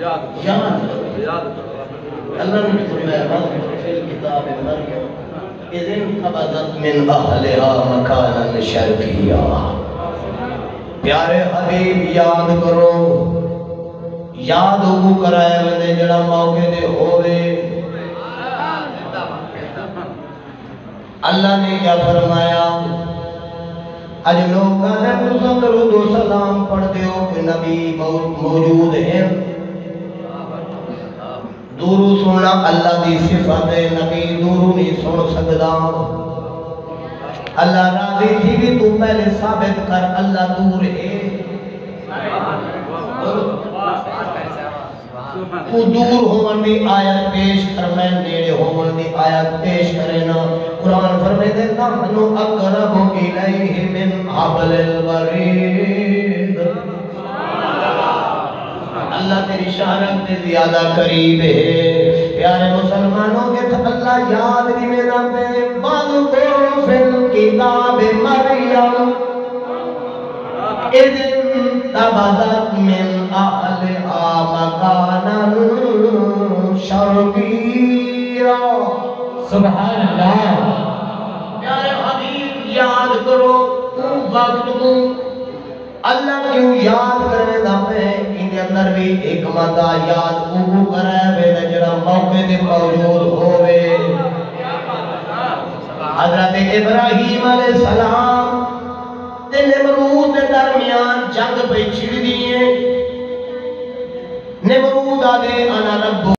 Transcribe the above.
اللہ نے فرمایا واذکر فی الکتاب مریم اذ انتبذت من اہلها مکانا شرقیا۔ پیارے حبیب یاد کرو، یاد ہو کرائے وندے جڑا موقع دے ہوئے۔ اللہ نے کیا فرمایا؟ اج لوگ درود و سلام پڑھ دیو کہ نبی موجود ہیں، دورو سننا اللہ دی صفت ہے، نبی دورو نہیں سن سکدا۔ اللہ راضی تھی بھی تو پہلے ثابت کر اللہ دور ہے، تو دور ہون دی آیت پیش کر، میں نیڑے ہون دی آیت پیش کرنا۔ قرآن فرمائے دے نحنو اقرب الیہ من حبل الورید، اللہ تیری شانت سے زیادہ قریب ہے۔ پیارے مسلمانوں کے تو اللہ یاد نہیں میرا پہ واذکر فی الکتاب مریم اذ انتبذت من اہلها مکانا شرقیا۔ سبحان اللہ۔ پیارے حبیب یاد کرو، تو وقت کو اللہ کیوں یاد کرنے دا پہ ان اندر بھی حکمت یاد کو کرے وے جڑا موقع تے موجود ہوئے۔ حضرت ابراہیم علیہ السلام تے نمرود دے درمیان جنگ پہ چھڑ دیئے۔ نمرود آدھے انا رب